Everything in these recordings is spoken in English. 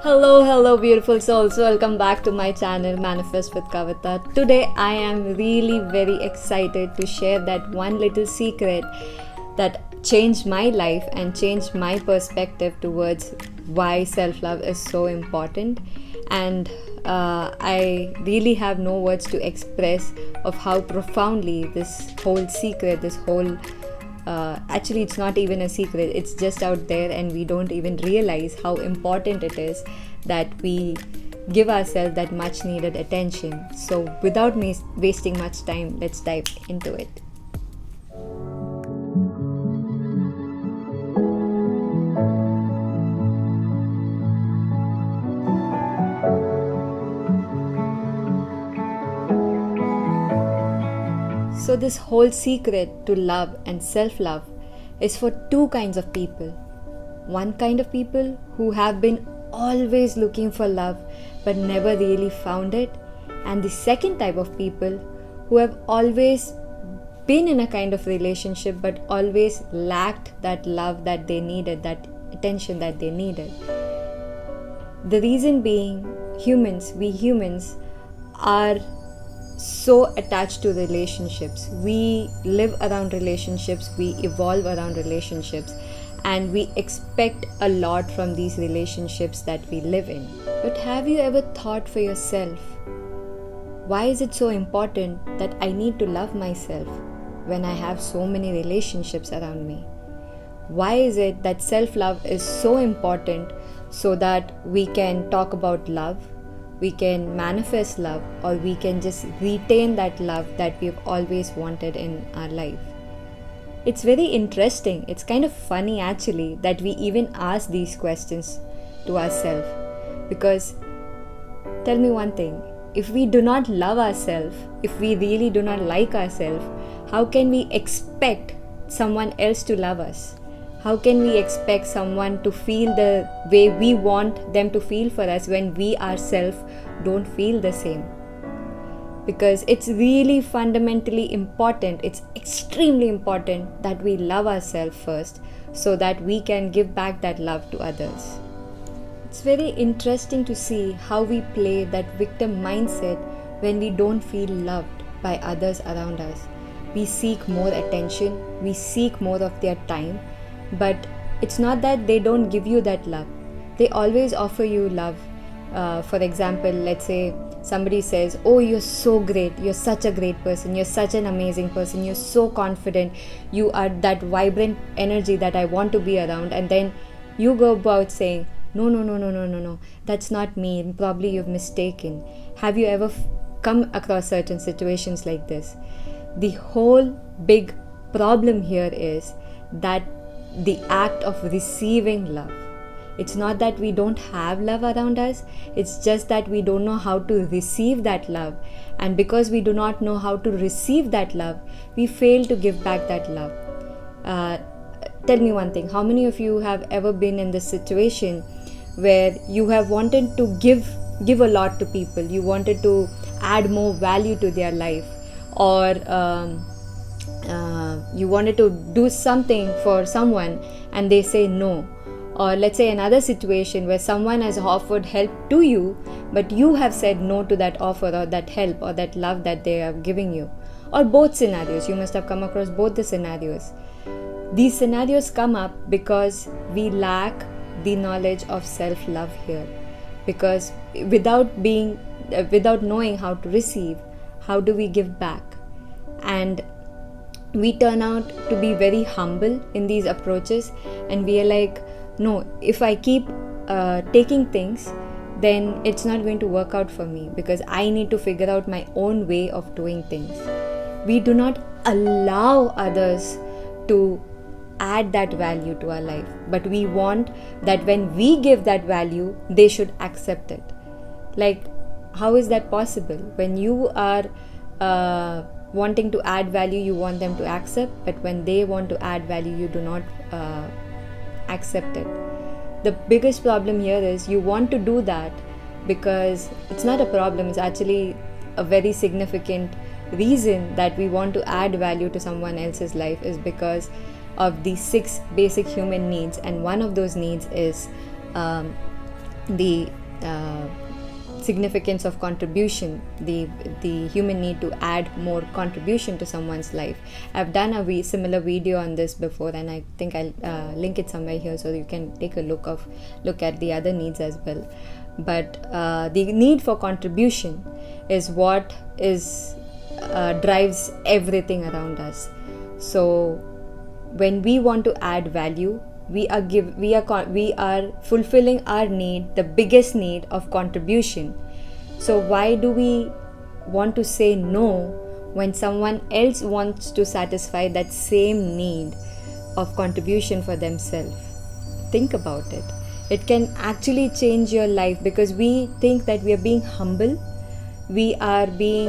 Hello, beautiful souls. Welcome back to my channel, Manifest with Kavitha. Today, I am really very excited to share that one little secret that changed my life and changed my perspective towards why self love is so important. And I really have no words to express of how profoundly this whole secret, actually it's not even a secret, it's just out there and we don't even realize how important it is that we give ourselves that much needed attention. So without me wasting much time, let's dive into it. So this whole secret to love and self-love is for two kinds of people. One kind of people who have been always looking for love but never really found it. And the second type of people who have always been in a kind of relationship but always lacked that love that they needed, that attention that they needed. The reason being, we humans are so attached to relationships. We live around relationships, we evolve around relationships, and we expect a lot from these relationships that we live in. But have you ever thought for yourself, why is it so important that I need to love myself when I have so many relationships around me? Why is it that self-love is so important so that we can talk about love, we can manifest love, or we can just retain that love that we've always wanted in our life? It's very interesting. It's kind of funny actually that we even ask these questions to ourselves. Because tell me one thing, if we do not love ourselves, if we really do not like ourselves, how can we expect someone else to love us? How can we expect someone to feel the way we want them to feel for us when we ourselves don't feel the same? Because it's really fundamentally important, it's extremely important that we love ourselves first so that we can give back that love to others. It's very interesting to see how we play that victim mindset when we don't feel loved by others around us. We seek more attention, we seek more of their time. But it's not that they don't give you that love. They always offer you love. For example, let's say somebody says, oh, you're so great, you're such a great person, you're such an amazing person, you're so confident, you are that vibrant energy that I want to be around. And then you go about saying, no, that's not me, probably you've mistaken. Have you ever come across certain situations like this? The whole big problem here is that the act of receiving love. It's not that we don't have love around us, it's just that we don't know how to receive that love. And because we do not know how to receive that love, we fail to give back that love. Tell me one thing, how many of you have ever been in this situation where you have wanted to give a lot to people, you wanted to add more value to their life, or you wanted to do something for someone and they say no? Or let's say another situation where someone has offered help to you but you have said no to that offer or that help or that love that they are giving you. Or both scenarios, you must have come across both the scenarios. These scenarios come up because we lack the knowledge of self-love here. Because without knowing how to receive, how do we give back? And we turn out to be very humble in these approaches, and we are like, no, if I keep taking things, then it's not going to work out for me because I need to figure out my own way of doing things. We do not allow others to add that value to our life, but we want that when we give that value, they should accept it. Like, how is that possible? When you are wanting to add value, you want them to accept, but when they want to add value, you do not accept it. The biggest problem here is you want to do that because it's not a problem, it's actually a very significant reason that we want to add value to someone else's life is because of the 6 basic human needs, and one of those needs is the significance of contribution, the human need to add more contribution to someone's life. I've done a similar video on this before, and I think I'll link it somewhere here so you can take a look at the other needs as well. But the need for contribution is what drives everything around us. So when we want to add value, we are fulfilling our need, the biggest need of contribution. So why do we want to say no when someone else wants to satisfy that same need of contribution for themselves? Think about it. It can actually change your life, because we think that we are being humble, we are being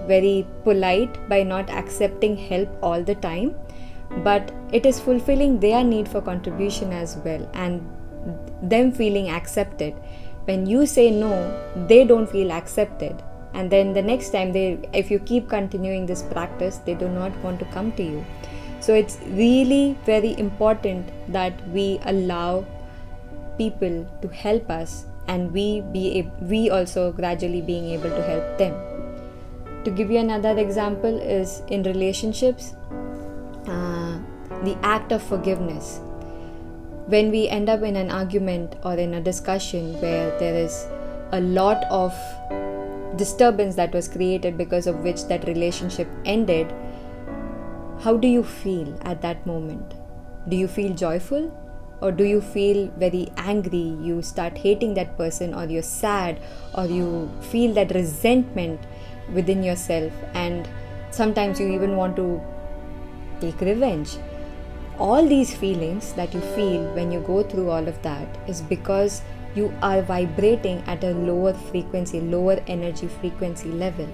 very polite by not accepting help all the time, but it is fulfilling their need for contribution as well, and them feeling accepted. When you say no, they don't feel accepted, and then the next time if you keep continuing this practice, they do not want to come to you. So it's really very important that we allow people to help us, and we also gradually being able to help them. To give you another example is in relationships, the act of forgiveness. When we end up in an argument or in a discussion where there is a lot of disturbance that was created because of which that relationship ended, how do you feel at that moment? Do you feel joyful, or do you feel very angry? You start hating that person, or you're sad, or you feel that resentment within yourself, and sometimes you even want to take revenge. All these feelings that you feel when you go through all of that is because you are vibrating at a lower frequency, lower energy frequency level,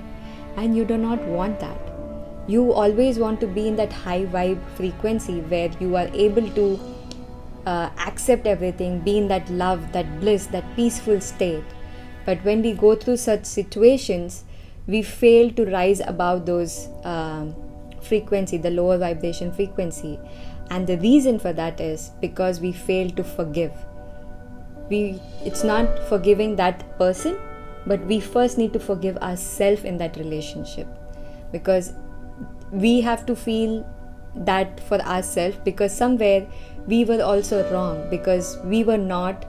and you do not want that. You always want to be in that high vibe frequency where you are able to accept everything, be in that love, that bliss, that peaceful state. But when we go through such situations, we fail to rise above those frequency, the lower vibration frequency. And the reason for that is because we fail to forgive. It's not forgiving that person, but we first need to forgive ourselves in that relationship, because we have to feel that for ourselves, because somewhere we were also wrong, because we were not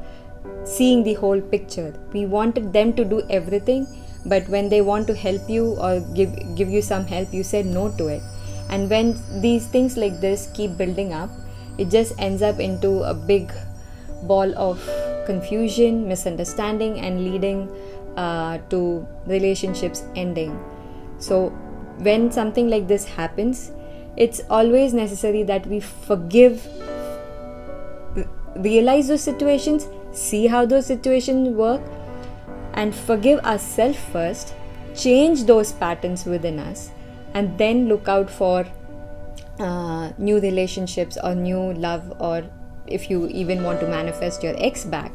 seeing the whole picture. We wanted them to do everything, but when they want to help you or give you some help, you said no to it. And when these things like this keep building up, it just ends up into a big ball of confusion, misunderstanding, and leading to relationships ending. So when something like this happens, it's always necessary that we forgive, realize those situations, see how those situations work, and forgive ourselves first, change those patterns within us, and then look out for new relationships or new love, or if you even want to manifest your ex back.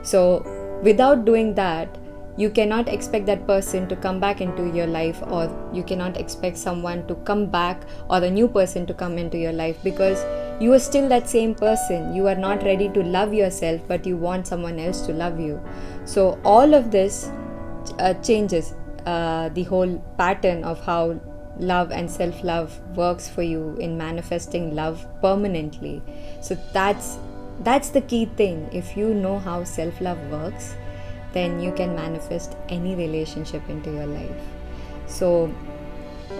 So without doing that, you cannot expect that person to come back into your life, or you cannot expect someone to come back or a new person to come into your life, because you are still that same person. You are not ready to love yourself, but you want someone else to love you. So all of this changes the whole pattern of how love and self-love works for you in manifesting love permanently. So that's the key thing. If you know how self-love works, then you can manifest any relationship into your life. So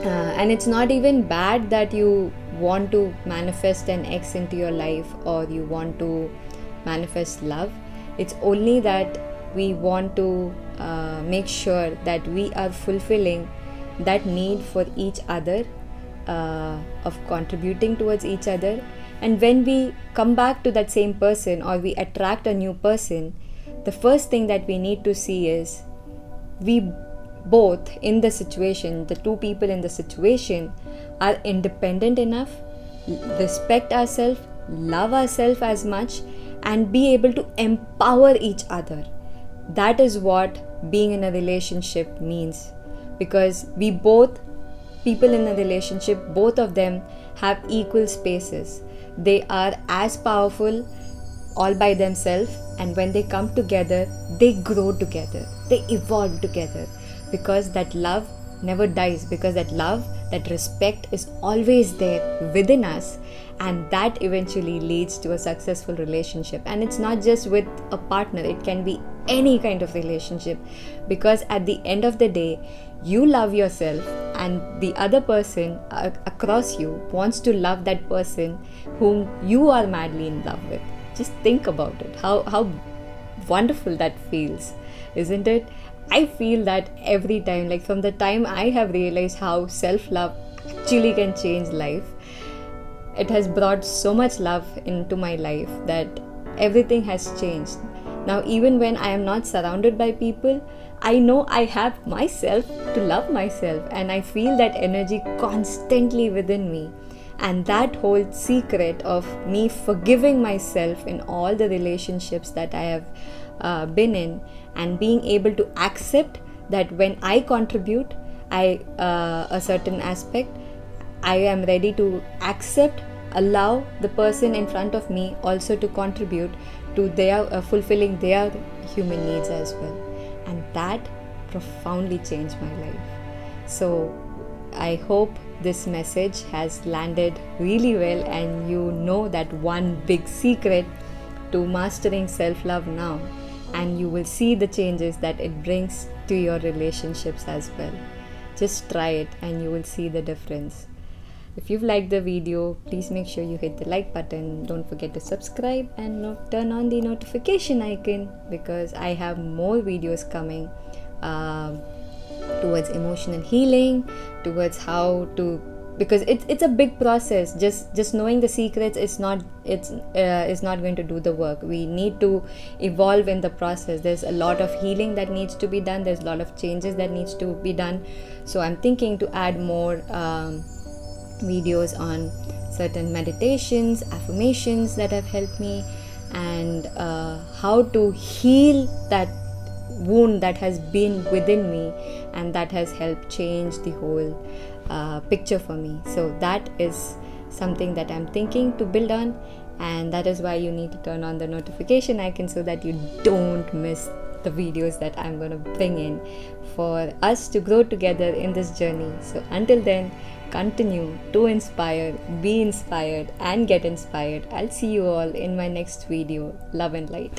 and it's not even bad that you want to manifest an ex into your life, or you want to manifest love. It's only that we want to make sure that we are fulfilling that need for each other, of contributing towards each other. And when we come back to that same person, or we attract a new person, the first thing that we need to see is we both in the situation, the two people in the situation, are independent enough, respect ourselves, love ourselves as much, and be able to empower each other. That is what being in a relationship means, because people in a relationship, both of them have equal spaces. They are as powerful all by themselves, and when they come together, they grow together, they evolve together, because that love never dies, because that love, that respect is always there within us, and that eventually leads to a successful relationship. And it's not just with a partner, it can be any kind of relationship, because at the end of the day, you love yourself, and the other person across you wants to love that person whom you are madly in love with. Just think about it, how wonderful that feels, isn't it? I feel that every time, like from the time I have realized how self-love actually can change life, it has brought so much love into my life that everything has changed. Now, even when I am not surrounded by people, I know I have myself to love myself, and I feel that energy constantly within me. And that whole secret of me forgiving myself in all the relationships that I have been in, and being able to accept that when I contribute a certain aspect, I am ready to accept, allow the person in front of me also to contribute to their fulfilling their human needs as well. And that profoundly changed my life. So I hope this message has landed really well, and you know that one big secret to mastering self-love now, and you will see the changes that it brings to your relationships as well. Just try it and you will see the difference. If you've liked the video, please make sure you hit the like button. Don't forget to subscribe and turn on the notification icon, because I have more videos coming towards emotional healing, towards how to, because it's a big process. Just knowing the secrets is not going to do the work. We need to evolve in the process. There's a lot of healing that needs to be done. There's a lot of changes that needs to be done. So I'm thinking to add more videos on certain meditations, affirmations that have helped me, and how to heal that wound that has been within me, and that has helped change the whole picture for me. So that is something that I'm thinking to build on, and that is why you need to turn on the notification icon so that you don't miss the videos that I'm going to bring in for us to grow together in this journey. So until then, continue to inspire, be inspired, and get inspired. I'll see you all in my next video. Love and light.